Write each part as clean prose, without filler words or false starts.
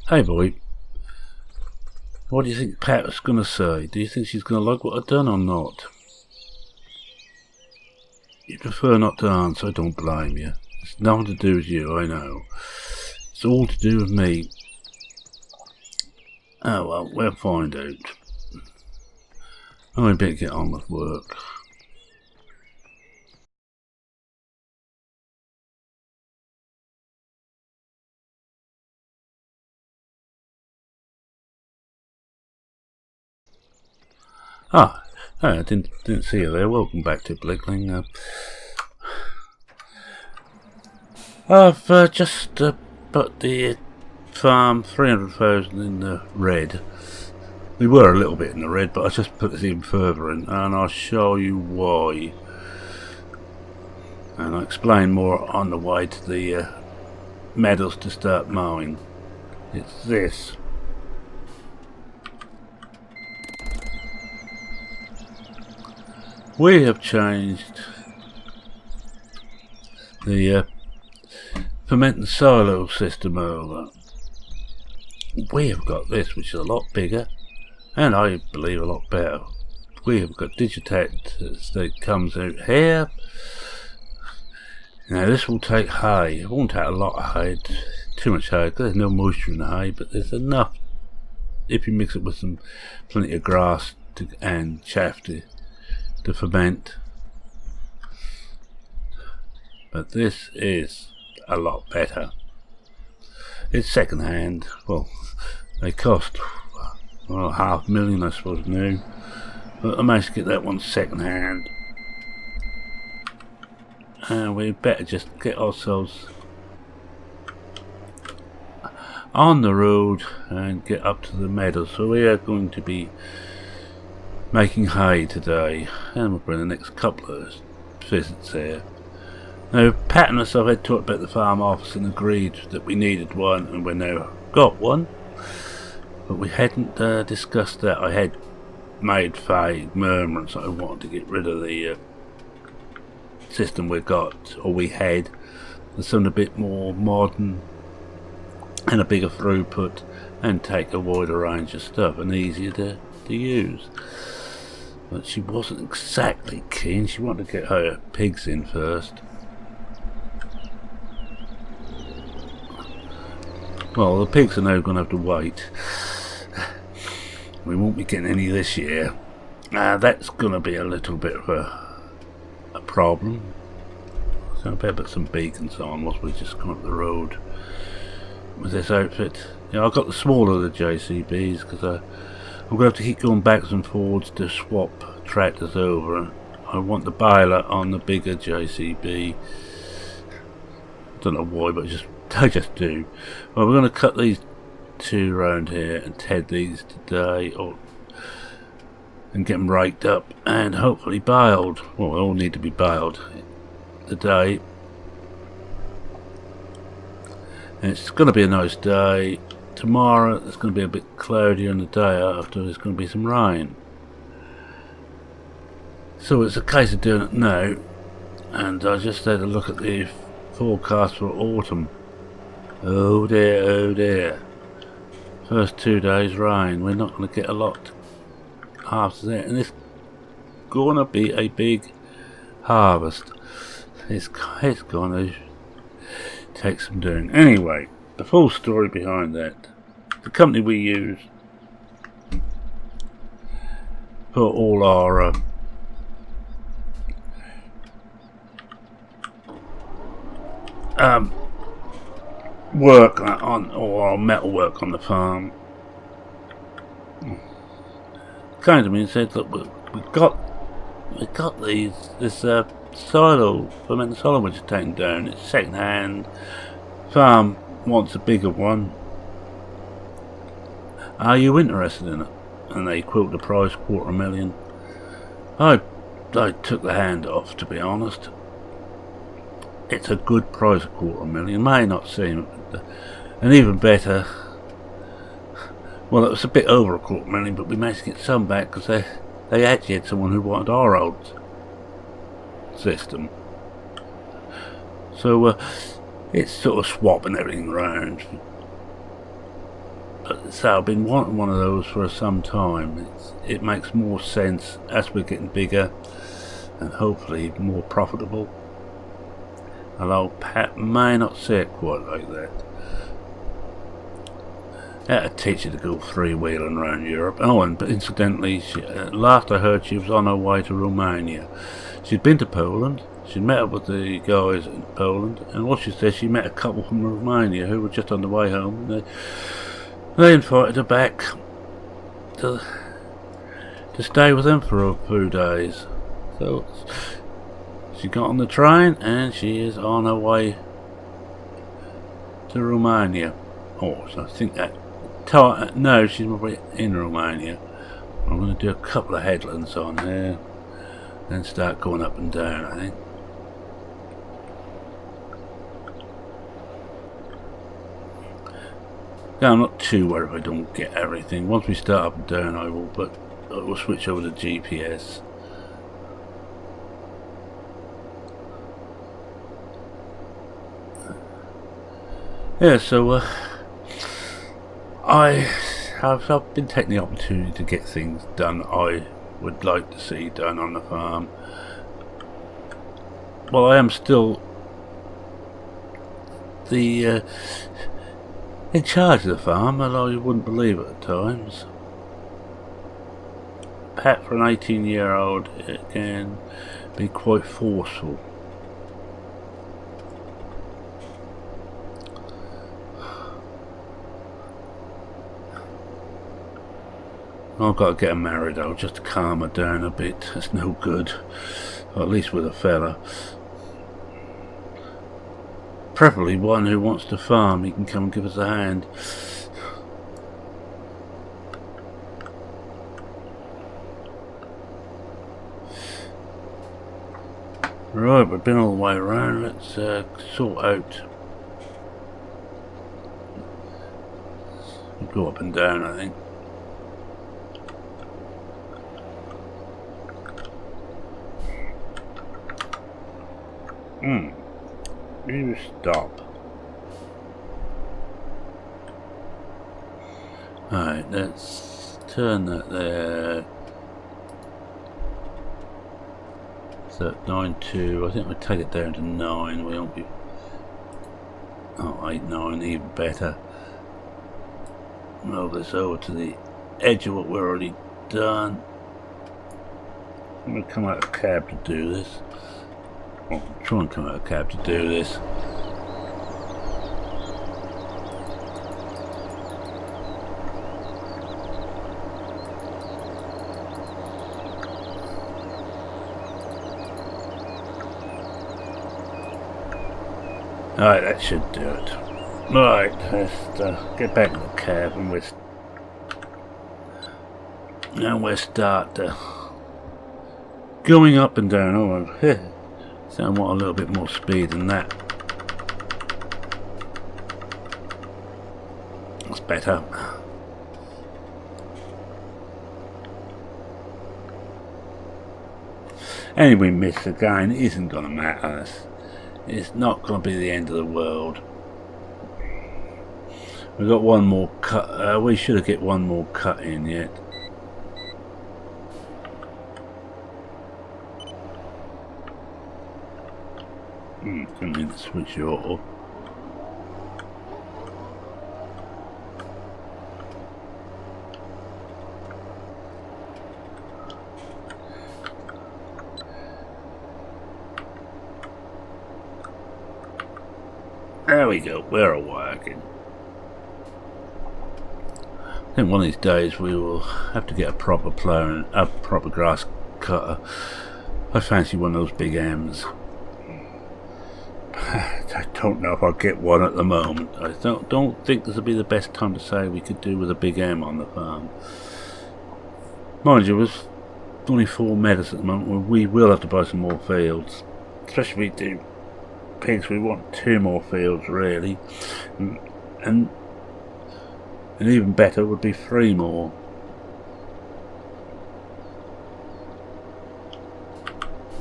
Hey boy, what do you think Pat's gonna say? Do you think she's gonna like what I've done or not? You prefer not to answer, I don't blame you. It's nothing to do with you, I know. It's all to do with me. Oh well, we'll find out. I better get on with work. Hey, I didn't see you there. Welcome back to Blickling. I've just put the farm 300,000 in the red. We were a little bit in the red, but I just put it even further in, and I'll show you why. And I'll explain more on the way to the meadows to start mowing. It's this. We have changed the ferment and silo system over. We have got this, which is a lot bigger, and I believe a lot better. We have got Digitat that comes out here. Now this will take hay. It won't take a lot of hay, too much hay, because there's no moisture in the hay, but there's enough if you mix it with plenty of grass and chaff to ferment. But this is a lot better. It's second hand. Well, they cost $500,000 I suppose new, but I managed to get that one second hand, and we better just get ourselves on the road and get up to the meadow. So we are going to be making hay today, and we'll bring the next couple of visits here. Now, Pat and myself had talked about the farm office and agreed that we needed one, and we now got one, but we hadn't discussed that. I had made vague murmurs that I wanted to get rid of the system we got, or we had, and something a bit more modern and a bigger throughput and take a wider range of stuff and easier to use. But she wasn't exactly keen. She wanted to get her pigs in first. Well, the pigs are now going to have to wait. We won't be getting any this year. That's going to be a little bit of a problem. So I better put some beacons on whilst we just come up the road with this outfit. Yeah, I've got the smaller of the JCBs because I'm going to have to keep going backwards and forwards to swap tractors over. I want the baler on the bigger JCB. Don't know why, but I just do. Well, we're going to cut these two round here and ted these today, and get them raked up and hopefully baled. Well, they all need to be baled today. And it's going to be a nice day. Tomorrow it's going to be a bit cloudier, and the day after there's going to be some rain. So it's a case of doing it now, and I just had a look at the forecast for autumn. Oh dear, oh dear. First 2 days rain. We're not going to get a lot after that, and it's going to be a big harvest. It's going to take some doing. Anyway, the full story behind that. The company we use for all our work on, or our metal work on the farm, came to me and said, look, we got this silo, fermented silo, which is taken down. It's second hand. Farm wants a bigger one. Are you interested in it? And they quoted the price, $250,000. I took the hand off, to be honest. It's a good price, $250,000. May not seem, and even better. Well, it was a bit over $250,000, but we managed to get some back because they actually had someone who wanted our old system. So it's sort of swapping everything around. So I've been wanting one of those for some time. It makes more sense as we're getting bigger and hopefully more profitable. Although Pat may not see it quite like that. That'd teach you to go three-wheeling around Europe. Oh, and incidentally, last I heard she was on her way to Romania. She'd been to Poland. She met up with the guys in Poland, and what she said, she met a couple from Romania who were just on the way home. And they invited her back to stay with them for a few days. So she got on the train and she is on her way to Romania. Oh, so I think that... No, she's in Romania. I'm going to do a couple of headlands on here and start going up and down, I think. Now, I'm not too worried if I don't get everything. Once we start up and down I will switch over to GPS. Yeah, so I've been taking the opportunity to get things done I would like to see done on the farm. Well, I am still in charge of the farm, although you wouldn't believe it at times. Pat, for an 18-year-old, it can be quite forceful. I've got to get her married though, just to calm her down a bit. That's no good. Or at least with a fella. Preferably one who wants to farm. He can come and give us a hand. Right, we've been all the way around. Let's sort out. We'll go up and down, I think. You stop. Alright, let's turn that there. So 9.2, I think we'll take it down to 9. We won't be... Oh, 8, 9, even better. Move this over to the edge of what we've already done. I'm going to come out of cab to do this. I'll try and come out of cab to do this. Alright, that should do it. Right, let's get back in the cab and we'll start going up and down. Oh, so I want a little bit more speed than that. That's better. Anyway, miss again, it isn't going to matter. It's not going to be the end of the world. We've got one more cut. We should have get one more cut in yet. Didn't mean to switch it off. There we go, we're working. I think one of these days we will have to get a proper plough and a proper grass cutter. I fancy one of those big M's. I don't know if I'll get one at the moment. I don't think this will be the best time to say we could do with a big M on the farm. Mind you, there's only 4 meadows at the moment, where we will have to buy some more fields. Especially if we do pigs, we want 2 more fields really. And even better would be 3 more.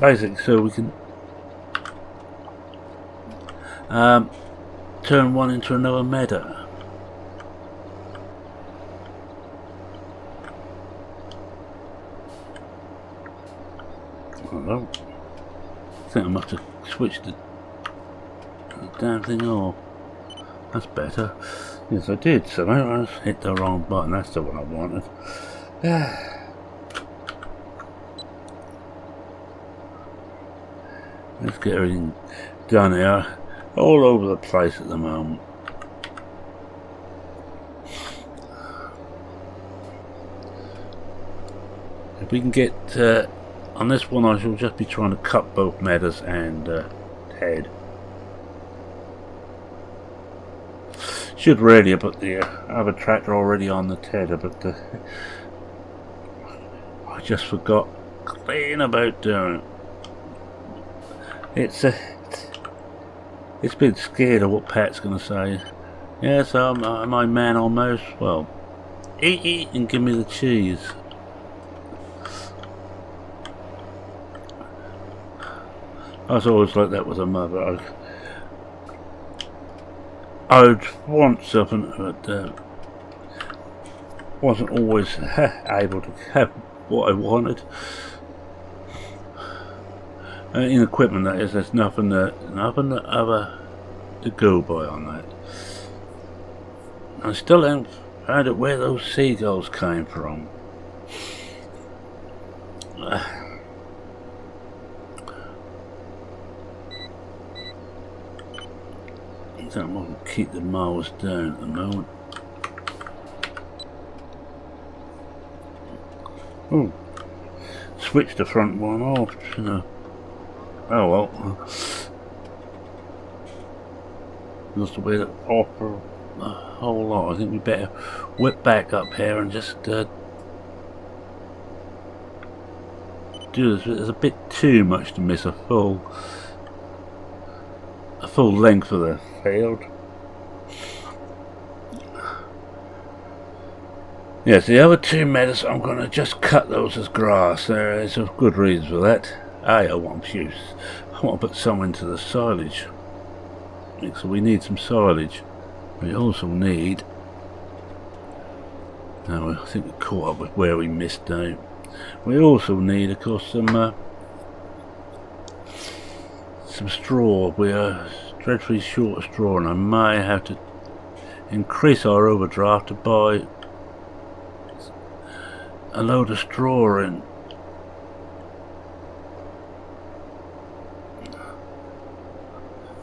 Basically, so we can turn one into another meadow. well, I think I must have switched the damn thing off. That's better. Yes, I did. So I just hit the wrong button. That's the one I wanted. Let's get everything done here. All over the place at the moment. If we can get on this one, I shall just be trying to cut both Meadows and head. Should really have put the other tractor already on the tedder, but I just forgot clean about doing it. It's been scared of what Pat's going to say. Yes, my man almost. Well, eat and give me the cheese. I was always like that with a mother. I would want something, but wasn't always able to have what I wanted. In equipment, that is, there's nothing other to go by on that. I still haven't found out where those seagulls came from. So I'm going to keep the miles down at the moment. Oh, switch the front one off, you know. Oh well. Just a way to offer a whole lot. I think we better whip back up here and just do this. It's a bit too much to miss a full length of the field. Yes, the other two meadows, I'm going to just cut those as grass. There is a good reason for that. I want to put some into the silage. So we need some silage. We also need... Now I think we caught up with where we missed out. We also need, of course, some straw. We are dreadfully short of straw, and I may have to increase our overdraft to buy a load of straw in.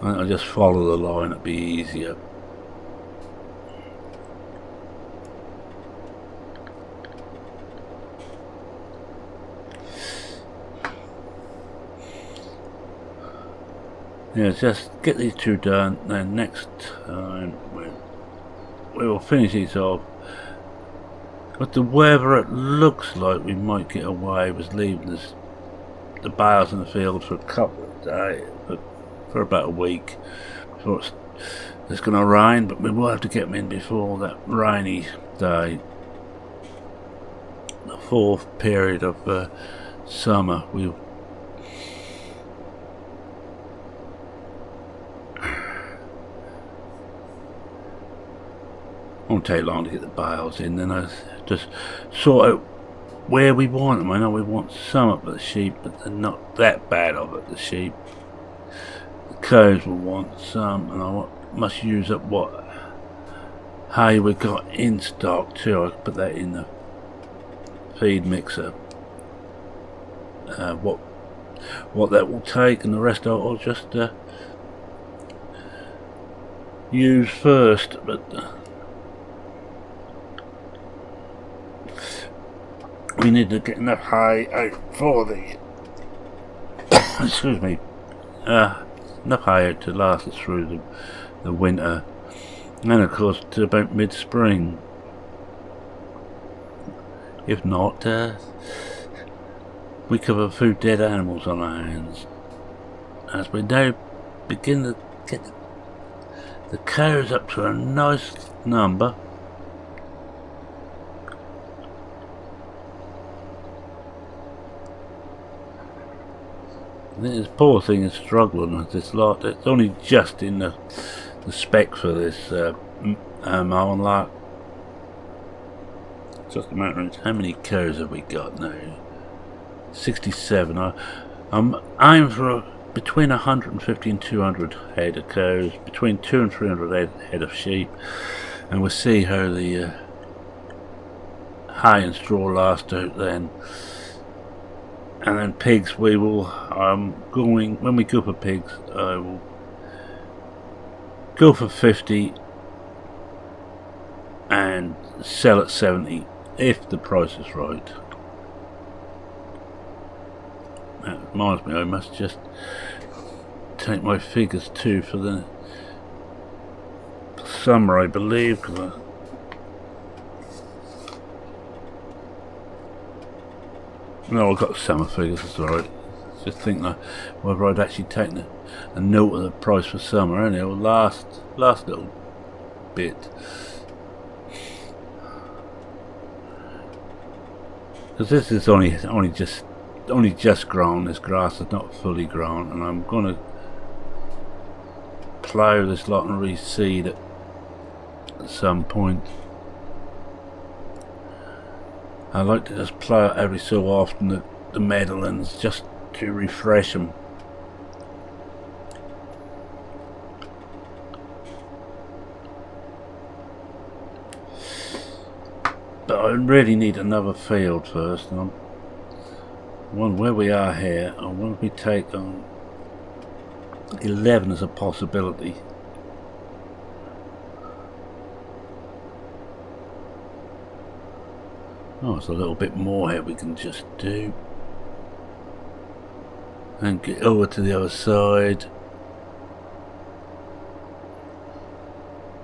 I think I'll just follow the line, it'll be easier. Yeah, just get these two done, then next time we will finish these off. But the weather, it looks like we might get away with leaving the bales in the field for a couple of days, for about a week before it's going to rain, but we will have to get them in before that rainy day, the fourth period of summer. Won't take long to get the bales in, then I just sort out where we want them. I know we want some of the sheep, but they're not that bad of it, the sheep. The cows will want some, and I must use up what hay we got in stock too. I can put that in the feed mixer. What that will take, and the rest I'll just use first, but we need to get enough hay out for the excuse me, enough hay out to last us through the winter, and of course to about mid-spring. If not, we could have a few dead animals on our hands, as we now begin to get the cows up to a nice number. This poor thing is struggling with this lot. It's only just in the spec for this Marlin Lark. It's just a matter of how many cows have we got now? 67. I'm aiming for between 150 and 200 head of cows, between 200 and 300 head of sheep, and we'll see how the hay and straw last out then. And then pigs, we will, when we go for pigs, I will go for 50 and sell at 70 if the price is right. That reminds me, I must just take my figures too for the summer, I believe, because no, I've got summer figures, that's alright. Just think that whether I'd actually taken a note of the price for summer, and it'll last little bit. Because this is only just grown. This grass is not fully grown, and I'm gonna plough this lot and reseed it at some point. I like to just plough it every so often, the meadowlands, just to refresh them. But I really need another field first, and where we are here, I want to take on 11 as a possibility. Oh, it's a little bit more here we can just do. And get over to the other side.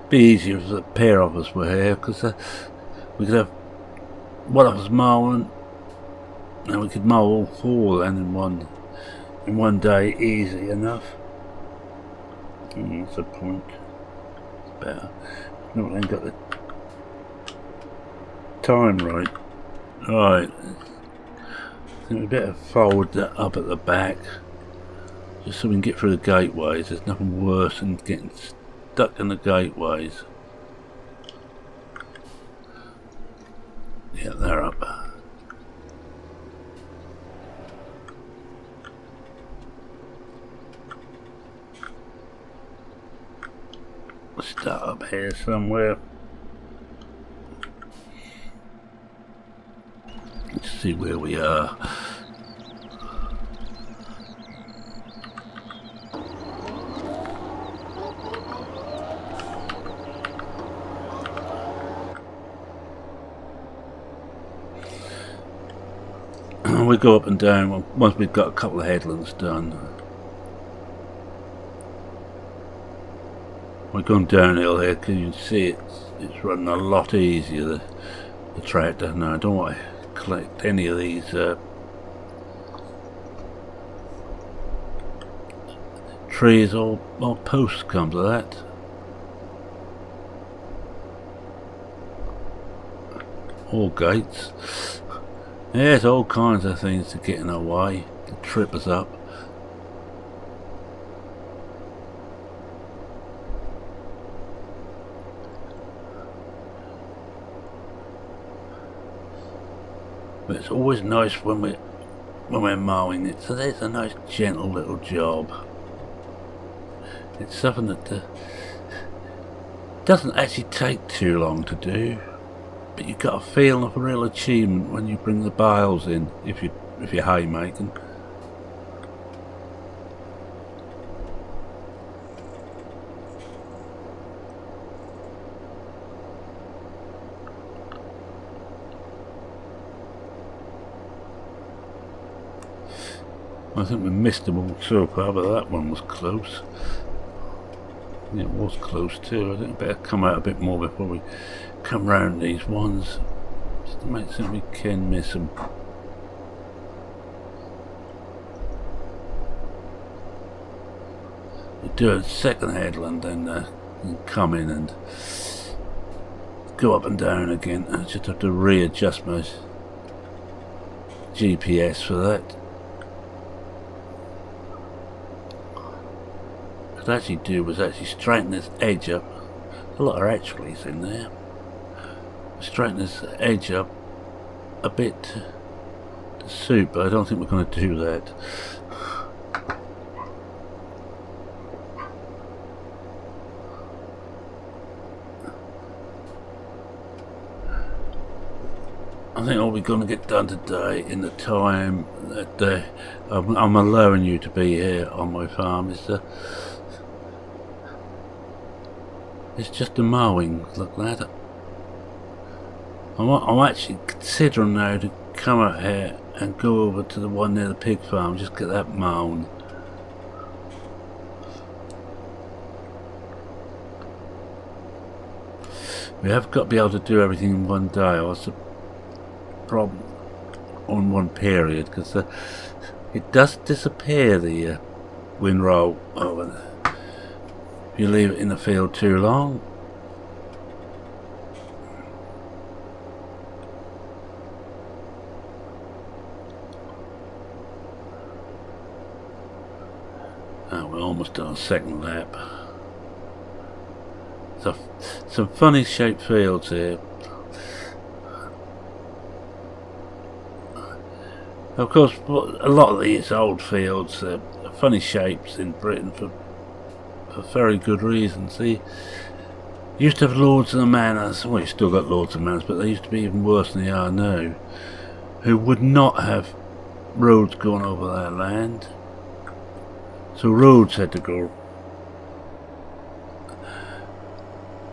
Be easier if a pair of us were here, because we could have one of us mowing, and we could mow all four then in one day, easy enough. That's a point. It's better. No, I ain't got the time right. Right. I think we better fold that up at the back, just so we can get through the gateways. There's nothing worse than getting stuck in the gateways. Yeah, they're up. Let's start up here somewhere. Let's see where we are. We go up and down once we've got a couple of headlands done. We're going downhill here because you can see it's running a lot easier, the tractor. Now I don't want to collect any of these trees or posts come to that. Or gates. There's all kinds of things to get in our way to trip us up. But it's always nice when we're mowing it, so there's a nice gentle little job. It's something that doesn't actually take too long to do, but you've got a feeling of a real achievement when you bring the bales in, if you're haymaking. I think we missed them all so far, but that one was close. Yeah, it was close too. I think we better come out a bit more before we come round these ones, just to make sure we can miss them. We do a second headland and come in and go up and down again. I just have to readjust my GPS for that. What I actually do was actually straighten this edge up. A lot of actualies in there. Straighten this edge up a bit to suit, but I don't think we're going to do that. I think all we're going to get done today in the time that I'm allowing you to be here on my farm is it's just the mowing. Look at that. I'm actually considering now to come out here and go over to the one near the pig farm, just get that mown. We have got to be able to do everything in one day. That's the problem on one period, because it does disappear, the windrow over there. If you leave it in the field too long. Oh, we're almost done a second lap. So, some funny shaped fields here. Of course, a lot of these old fields are funny shapes in Britain for very good reasons. They used to have lords and manors. Well, you still got lords and manors, but they used to be even worse than they are now, who would not have roads going over their land. So roads had to go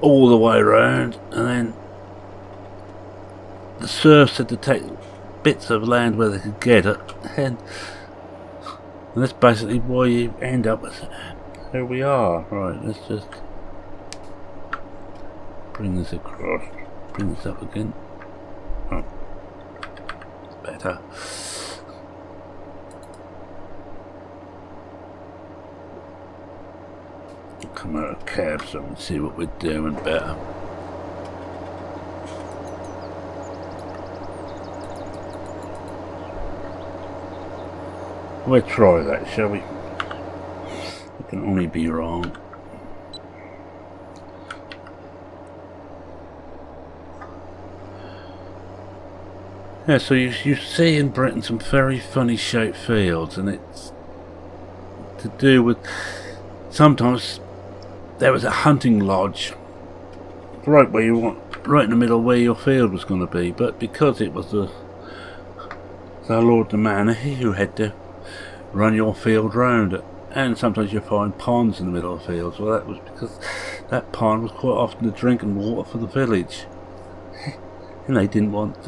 all the way around, and then the serfs had to take bits of land where they could get it, and that's basically why you end up with here we are. Right, let's just bring this across, bring this up again. Oh, it's better. Come out of cab so we can see what we're doing better. We'll try that, shall we? It can only be wrong. Yeah, so you see in Britain some very funny shaped fields, and it's to do with sometimes there was a hunting lodge right where you want, right in the middle where your field was going to be, but because it was the Lord the Manor, who had to run your field round it, and sometimes you find ponds in the middle of fields. Well, that was because that pond was quite often the drinking water for the village, and they didn't want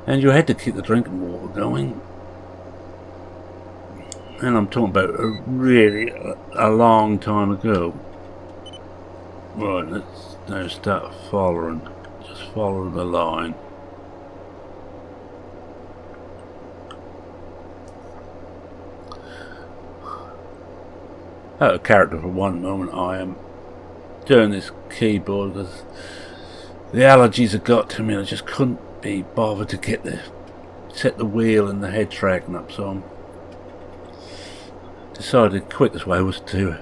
and you had to keep the drinking water going. And I'm talking about a long time ago. Right, let's now start following, just follow the line. Out of character for one moment, I am doing this keyboard because the allergies have got to me and I just couldn't be bothered to set the wheel and the head tracking up, so I decided the quickest way was to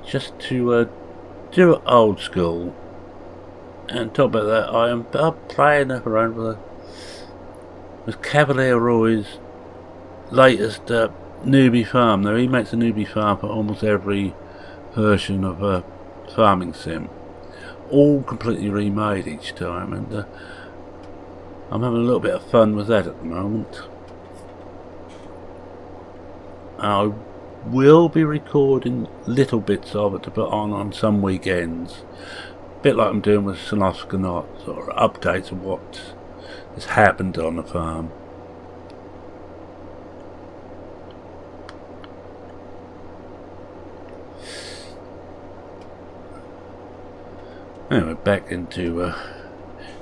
just to do it old school. And talk about that, I'm playing around with Cavalier Roy's latest newbie farm. Now he makes a newbie farm for almost every version of a farming sim, all completely remade each time, and I'm having a little bit of fun with that at the moment. I will be recording little bits of it to put on some weekends, a bit like I'm doing with Synopsconauts, or updates of what has happened on the farm. Anyway, back into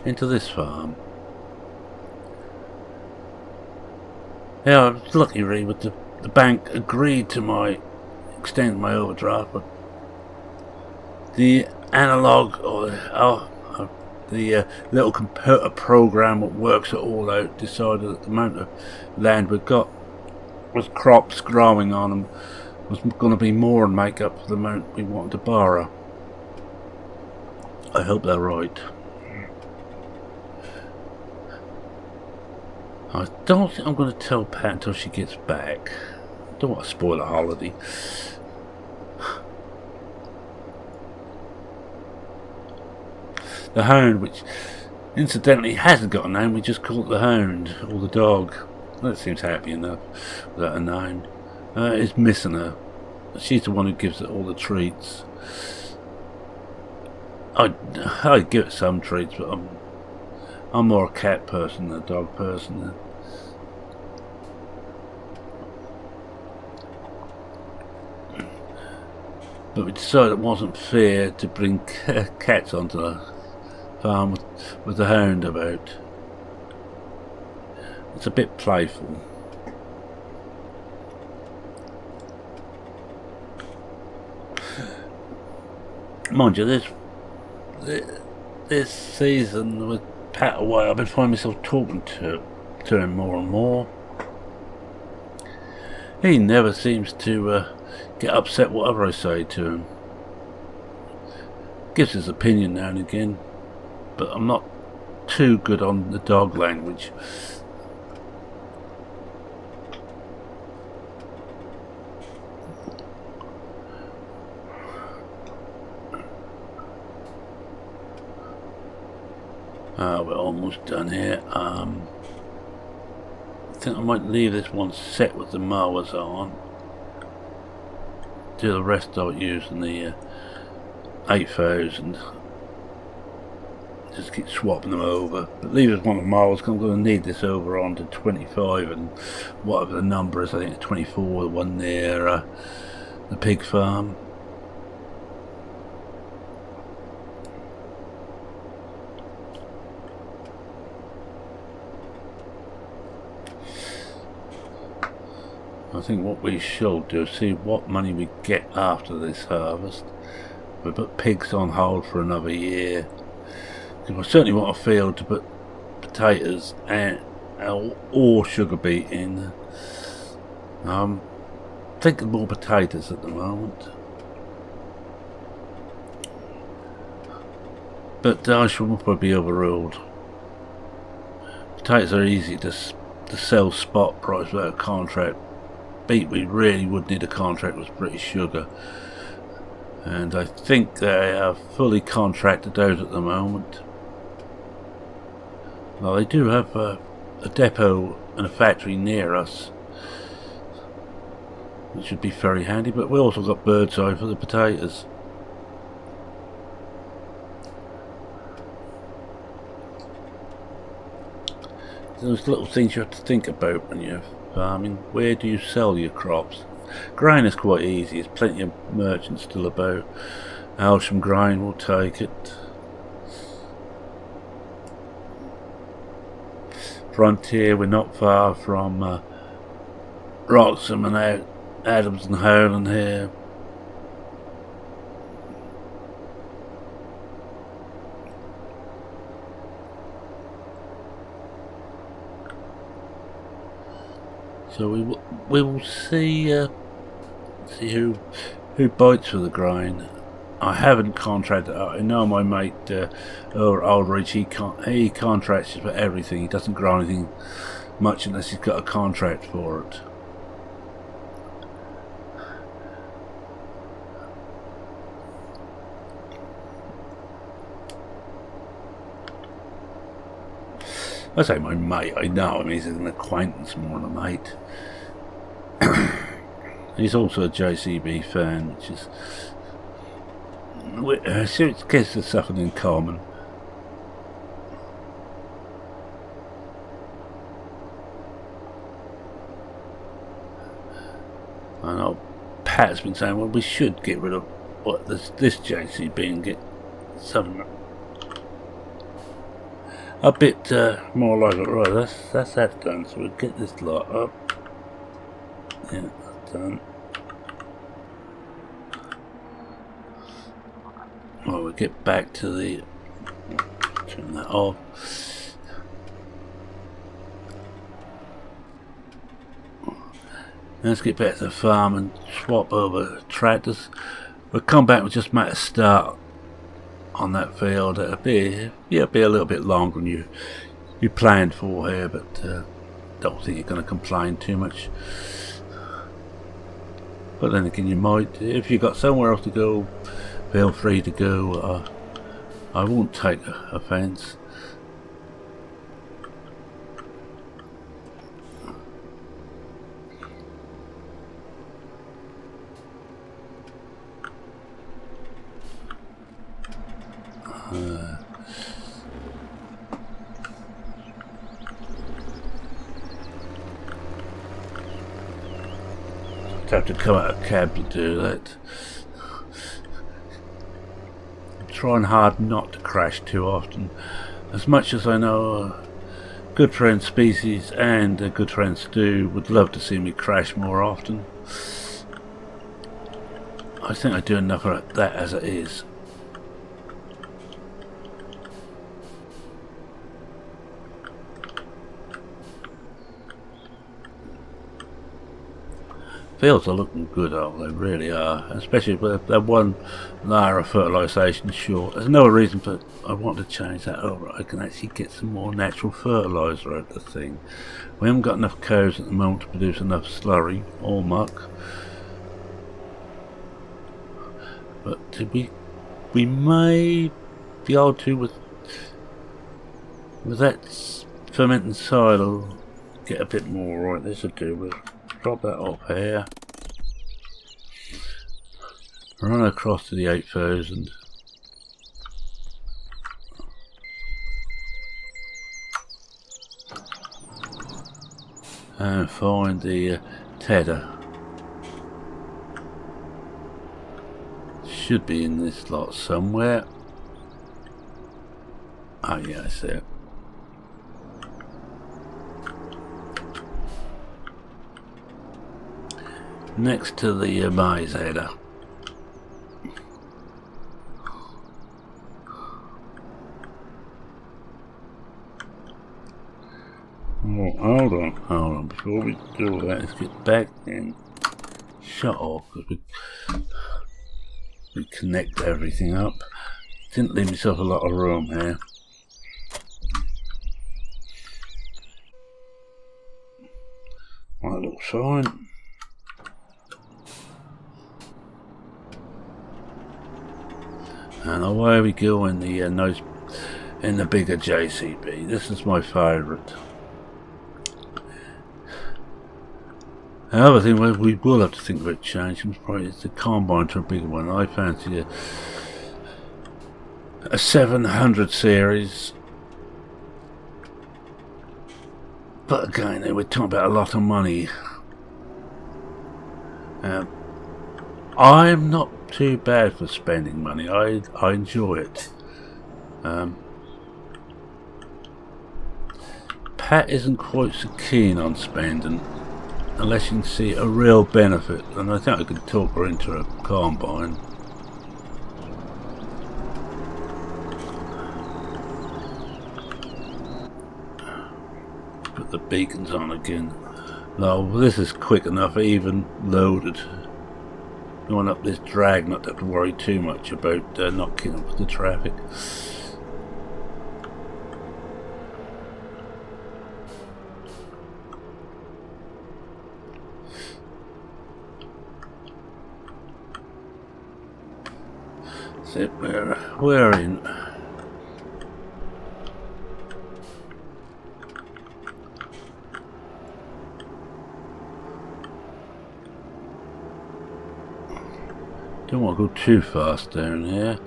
this farm. Yeah, I was lucky really with the bank agreed to extend my overdraft, but the analog or the little computer program that works it all out decided that the amount of land we got with crops growing on them was going to be more than make up for the amount we wanted to borrow. I hope they're right. I don't think I'm going to tell Pat until she gets back. I don't want to spoil a holiday. the hound, which incidentally hasn't got a name. We just call it the hound, or the dog. That seems happy enough without a name. Is missing her. She's the one who gives it all the treats. I give it some treats, but I'm more a cat person than a dog person. But we decided it wasn't fair to bring cats onto the farm with the hound about. It's a bit playful. Mind you, this season with Pat away, I've been finding myself talking to him more and more. He never seems to get upset whatever I say to him. Gives his opinion now and again, but I'm not too good on the dog language. We're almost done here. I think I might leave this one set with the mowers on. Do the rest of it using the 8000. Just keep swapping them over. But leave this one of the mowers, because I'm going to need this over on to 25 and whatever the number is. I think it's 24, the one near the pig farm. I think what we should do is see what money we get after this harvest. We put pigs on hold for another year. Because we certainly want a field to put potatoes and or sugar beet in. Thinking more potatoes at the moment. But I shall probably be overruled. Potatoes are easy to sell spot price without a contract. Beet we really would need a contract with British Sugar, and I think they are fully contracted out at the moment. Well, they do have a depot and a factory near us, which would be very handy, but we also got bird's eye for the potatoes. Those little things you have to think about when you're farming. Where do you sell your crops? Grain is quite easy. There's plenty of merchants still about. Alsham Grain will take it. Frontier, we're not far from Wroxham and Adams and Howland here. So we will see who bites for the grain. I haven't contracted. I know my mate over Aldridge. He contracts for everything. He doesn't grow anything much unless he's got a contract for it. I say my mate, I know him, he's an acquaintance more than a mate. He's also a JCB fan, which is... it gives us something in common. I know Pat's been saying, well, we should get rid of this JCB and get something a bit more like it. Right, that's that done. So we'll get this lot up. Yeah, that's done. Well, we'll get back to the... turn that off. Let's get back to the farm and swap over tractors. We'll come back and just make a start on that field. It'll be a little bit longer than you planned for here, but don't think you're going to complain too much. But then again, you might. If you've got somewhere else to go, feel free to go. I won't take offence. Have to come out of a cab to do that. I'm trying hard not to crash too often. As much as I know good friend Species and good friend Stu would love to see me crash more often, I think I do enough of that as it is. Fields are looking good, aren't they? Really are, especially with that one layer of fertilisation short. There's no reason for I want to change that over. I can actually get some more natural fertiliser out of the thing. We haven't got enough cows at the moment to produce enough slurry or muck, but we may be able to with that fermenting silo get a bit more. Right, this will do. We'll drop that off here. Run across to the 8000. And find the tedder. Should be in this lot somewhere. Oh yeah, I see it. Next to the maize header. Oh, hold on, before we do that, let's get back and shut off, because we connect everything up. Didn't leave myself a lot of room here. That looks fine. And away we go in the in the bigger JCB. This is my favourite. The other thing we will have to think about changing probably is the combine to a bigger one. I fancy a 700 series, but again we're talking about a lot of money. I'm not too bad for spending money. I enjoy it. Pat isn't quite so keen on spending unless you can see a real benefit, and I think I could talk her into a combine. Put the beacons on again. No, this is quick enough, even loaded. Going up this drag, not to have to worry too much about not keeping up with the traffic. So we're in. Don't want to go too fast down here.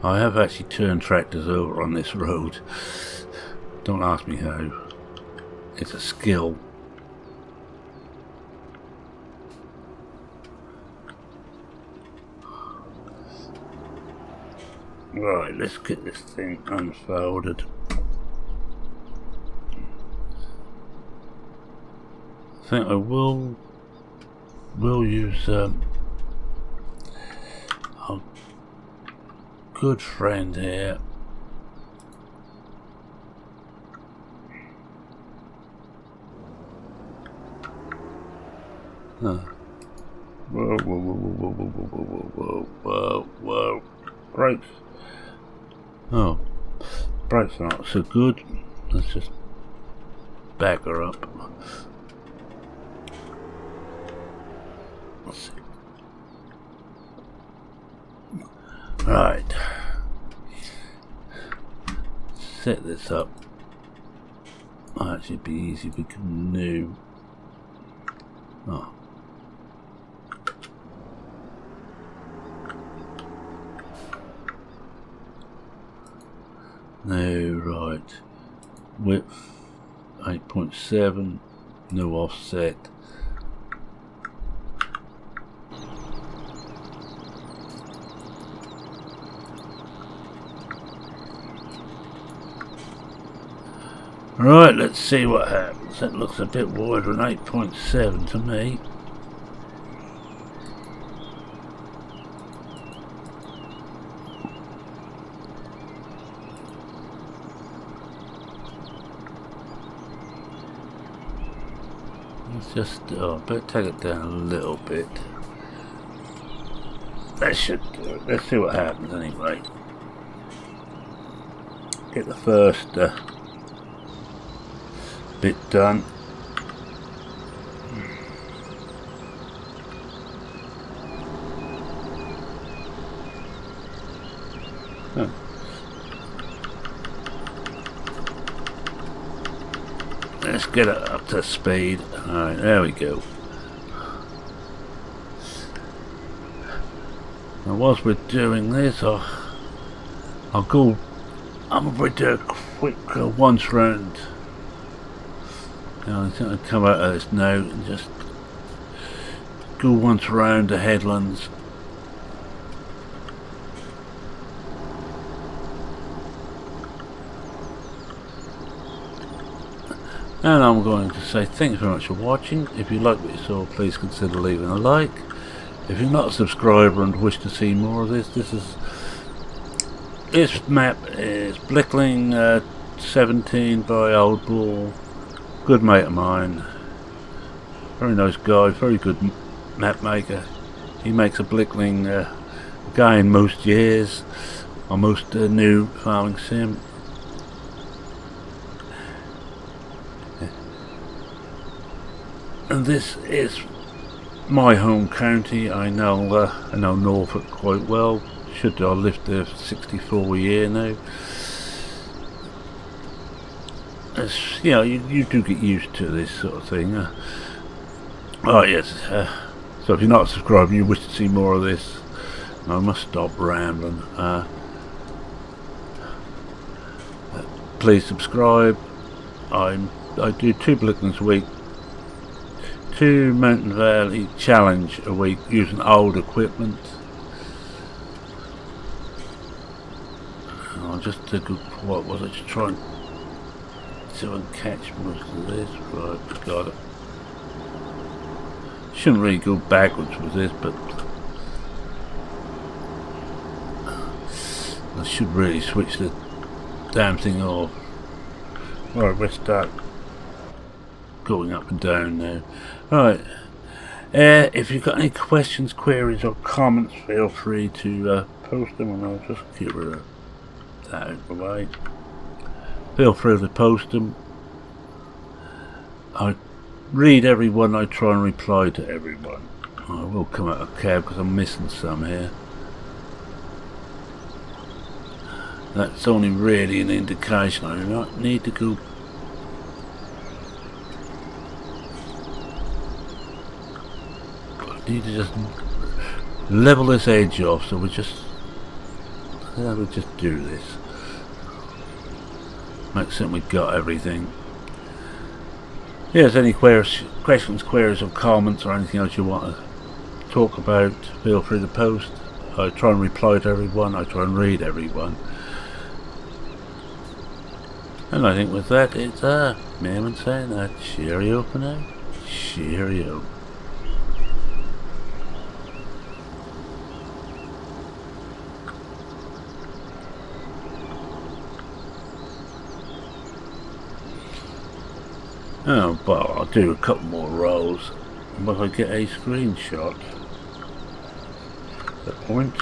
I have actually turned tractors over on this road. Don't ask me how. It's a skill. Right, let's get this thing unfolded. I think I will use our good friend here. Huh. Whoa, whoa, whoa, whoa, whoa, whoa, whoa, whoa, whoa, brakes. Oh, brakes are not so good. Let's just back her up. Let's see. Right. set this up. Oh, that should be easy. Become new. Oh. No, right. Width 8.7. No offset. Right, let's see what happens. That looks a bit wider than 8.7 to me. Let's just, oh, I better take it down a little bit. That should do it. Let's see what happens anyway. Get the first bit done. Oh. Let's get it up to speed. Alright, there we go. Now whilst we're doing this, I'm going to do a quick once round. I think I'll come out of this now and just go once round the headlands. And I'm going to say thanks very much for watching. If you like what you saw, please consider leaving a like. If you're not a subscriber and wish to see more of this, this map is Blickling 17 by OldBor. Good mate of mine. Very nice guy, very good map maker. He makes a Blickling game most years, or most new farming sim. And this is my home county. I know Norfolk quite well. Should I lived there for 64 years now. As you know, you do get used to this sort of thing. Oh yes. So if you're not subscribed and you wish to see more of this, I must stop rambling. Please subscribe. I do 2 Blicklings a week. 2 Mountain Valley Challenge a week using old equipment. I'll just take a, what was it, to try and see if I can catch most of this. Right, got it. Shouldn't really go backwards with this, but I should really switch the damn thing off. Right, let's start going up and down now. Right, if you've got any questions, queries or comments, feel free to post them, and I'll just get rid of that out of the way. Feel free to post them. I read everyone, I try and reply to everyone. I will come out of cab because I'm missing some here. That's only really an indication. I do not need to go. I need to just level this edge off, so we just do this. Make certain we got everything. Yes, any questions, queries or comments or anything else you want to talk about, feel free to post. I try and reply to everyone, I try and read everyone. And I think with that, it's me and saying that cheerio for now. Cheerio. Oh, but I'll do a couple more rolls, but I get a screenshot at that point.